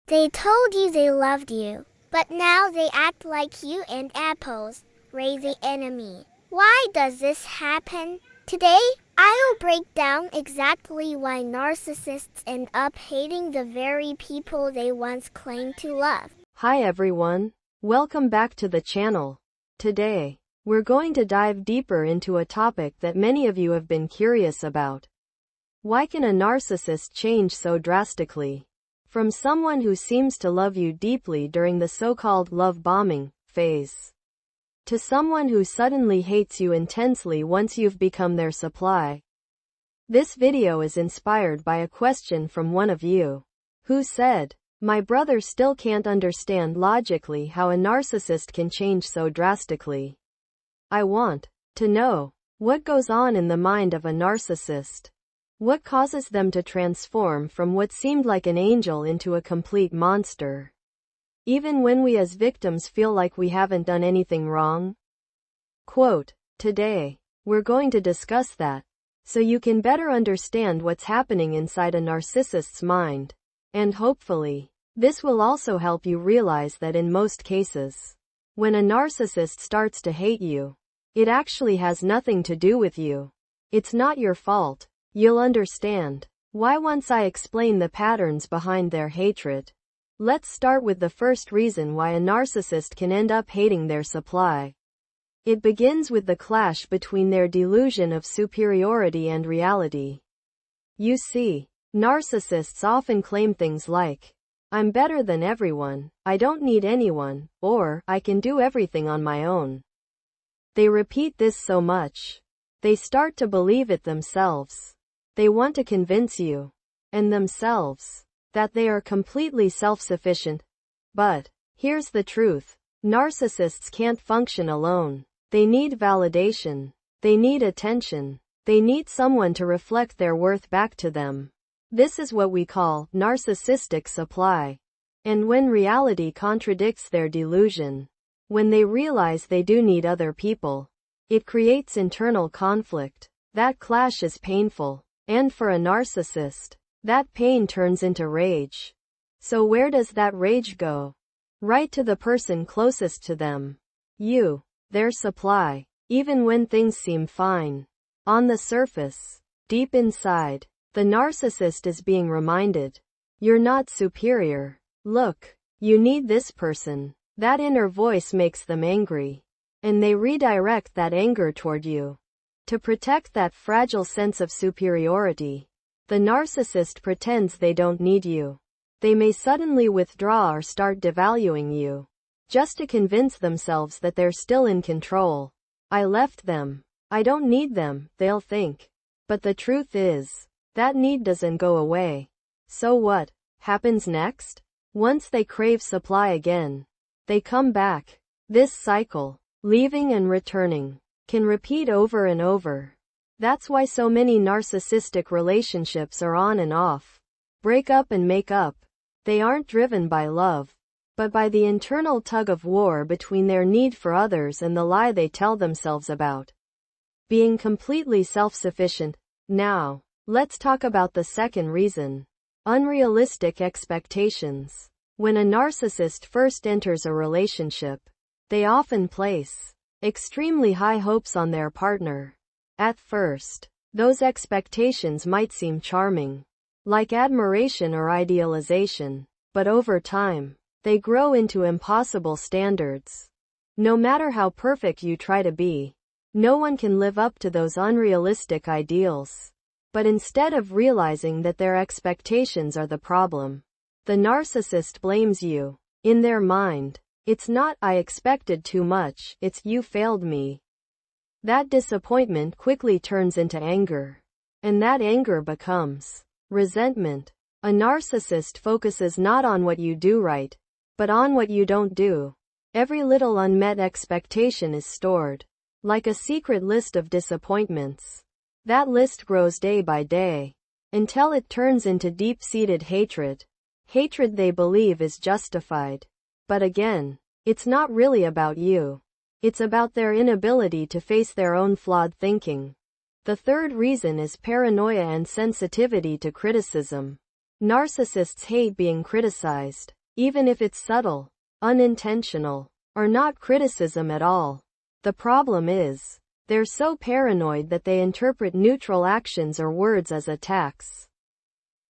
They told you they loved you, but now they act like you and apples, raise the enemy. Why does this happen? Today, I'll break down exactly why narcissists end up hating the very people they once claimed to love. Hi everyone. Welcome back to the channel. Today, we're going to dive deeper into a topic that many of you have been curious about. Why can a narcissist change so drastically? From someone who seems to love you deeply during the so-called love bombing phase, to someone who suddenly hates you intensely once you've become their supply. This video is inspired by a question from one of you, who said, "My brother still can't understand logically how a narcissist can change so drastically. I want to know what goes on in the mind of a narcissist. What causes them to transform from what seemed like an angel into a complete monster, even when we as victims feel like we haven't done anything wrong?" Quote, "Today, we're going to discuss that, so you can better understand what's happening inside a narcissist's mind. And hopefully, this will also help you realize that in most cases, when a narcissist starts to hate you, it actually has nothing to do with you. It's not your fault. You'll understand why once I explain the patterns behind their hatred. Let's start with the first reason why a narcissist can end up hating their supply. It begins with the clash between their delusion of superiority and reality. You see, narcissists often claim things like, "I'm better than everyone, I don't need anyone," or "I can do everything on my own." They repeat this so much, they start to believe it themselves. They want to convince you, and themselves, that they are completely self-sufficient. But, here's the truth. Narcissists can't function alone. They need validation. They need attention. They need someone to reflect their worth back to them. This is what we call narcissistic supply. And when reality contradicts their delusion, when they realize they do need other people, it creates internal conflict. That clash is painful. And for a narcissist, that pain turns into rage. So where does that rage go? Right to the person closest to them. You, their supply. Even when things seem fine. On the surface, deep inside, the narcissist is being reminded, you're not superior. Look, you need this person. That inner voice makes them angry. And they redirect that anger toward you. To protect that fragile sense of superiority, the narcissist pretends they don't need you. They may suddenly withdraw or start devaluing you, just to convince themselves that they're still in control. "I left them. I don't need them," they'll think. But the truth is, that need doesn't go away. So what happens next? Once they crave supply again, they come back. This cycle, leaving and returning, can repeat over and over. That's why so many narcissistic relationships are on and off, break up and make up. They aren't driven by love, but by the internal tug of war between their need for others and the lie they tell themselves about being completely self-sufficient. Now, let's talk about the second reason. Unrealistic expectations. When a narcissist first enters a relationship, they often place extremely high hopes on their partner. At first, those expectations might seem charming, like admiration or idealization, but over time, they grow into impossible standards. No matter how perfect you try to be, no one can live up to those unrealistic ideals. But instead of realizing that their expectations are the problem, the narcissist blames you. In their mind, it's not "I expected too much," it's "you failed me." That disappointment quickly turns into anger. And that anger becomes resentment. A narcissist focuses not on what you do right, but on what you don't do. Every little unmet expectation is stored, like a secret list of disappointments. That list grows day by day, until it turns into deep-seated hatred. Hatred they believe is justified. But again, it's not really about you. It's about their inability to face their own flawed thinking. The third reason is paranoia and sensitivity to criticism. Narcissists hate being criticized. even if it's subtle, unintentional, or not criticism at all. The problem is, they're so paranoid that they interpret neutral actions or words as attacks.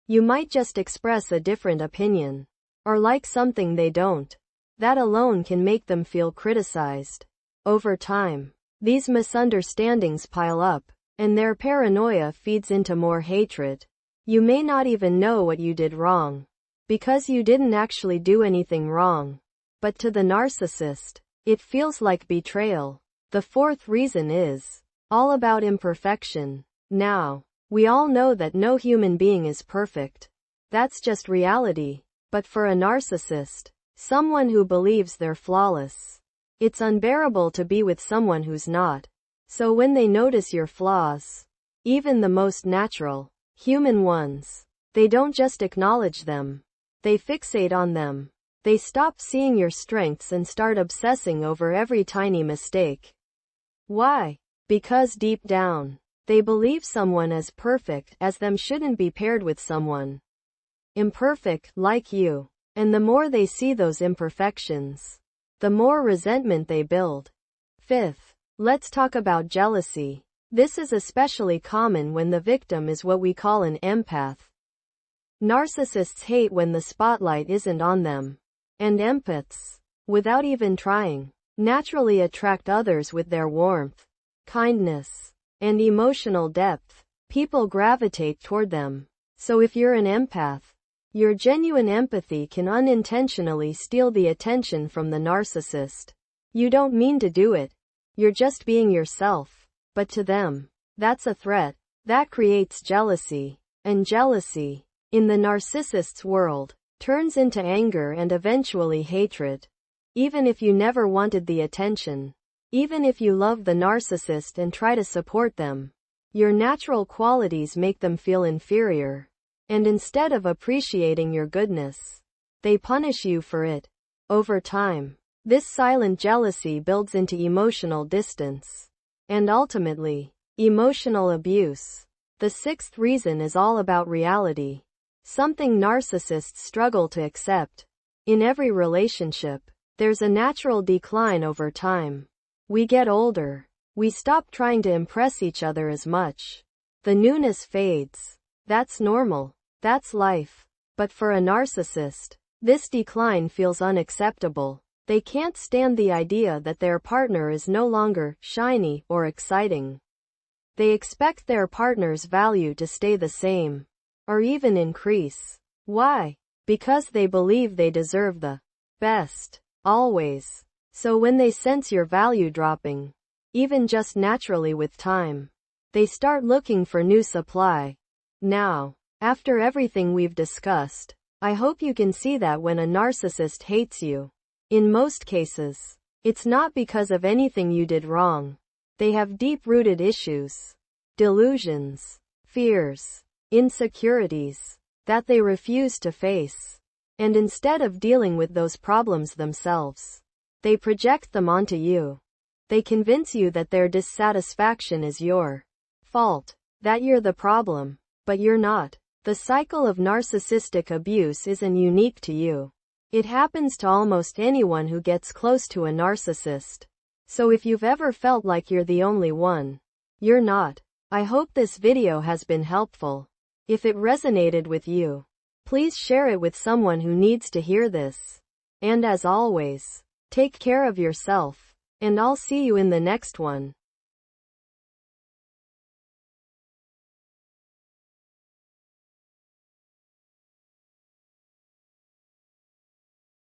You might just express a different opinion, or like something they don't. That alone can make them feel criticized. Over time, these misunderstandings pile up, and their paranoia feeds into more hatred. You may not even know what you did wrong, because you didn't actually do anything wrong. But to the narcissist, it feels like betrayal. The fourth reason is all about imperfection. Now, we all know that no human being is perfect. That's just reality. But for a narcissist, someone who believes they're flawless, it's unbearable to be with someone who's not. So when they notice your flaws, even the most natural, human ones, they don't just acknowledge them. They fixate on them. They stop seeing your strengths and start obsessing over every tiny mistake. Why? Because deep down, they believe someone as perfect as them shouldn't be paired with someone imperfect like you. And the more they see those imperfections, the more resentment they build. Fifth, let's talk about jealousy. This is especially common when the victim is what we call an empath. Narcissists hate when the spotlight isn't on them. And empaths, without even trying, naturally attract others with their warmth, kindness, and emotional depth. People gravitate toward them. So if you're an empath, your genuine empathy can unintentionally steal the attention from the narcissist. You don't mean to do it. You're just being yourself. But to them, that's a threat. That creates jealousy. And jealousy, in the narcissist's world, turns into anger and eventually hatred. Even if you never wanted the attention, even if you love the narcissist and try to support them, your natural qualities make them feel inferior. And instead of appreciating your goodness, they punish you for it. Over time, this silent jealousy builds into emotional distance. And ultimately, emotional abuse. The sixth reason is all about reality. Something narcissists struggle to accept. In every relationship, there's a natural decline over time. We get older. We stop trying to impress each other as much. The newness fades. That's normal. That's life. But for a narcissist, this decline feels unacceptable. They can't stand the idea that their partner is no longer shiny or exciting. They expect their partner's value to stay the same, or even increase. Why? Because they believe they deserve the best, always. So when they sense your value dropping, even just naturally with time, they start looking for new supply. Now, after everything we've discussed, I hope you can see that when a narcissist hates you, in most cases, it's not because of anything you did wrong. They have deep-rooted issues, delusions, fears, insecurities, that they refuse to face. And instead of dealing with those problems themselves, they project them onto you. They convince you that their dissatisfaction is your fault, that you're the problem, but you're not. The cycle of narcissistic abuse isn't unique to you. It happens to almost anyone who gets close to a narcissist. So if you've ever felt like you're the only one, you're not. I hope this video has been helpful. If it resonated with you, please share it with someone who needs to hear this. And as always, take care of yourself, and I'll see you in the next one.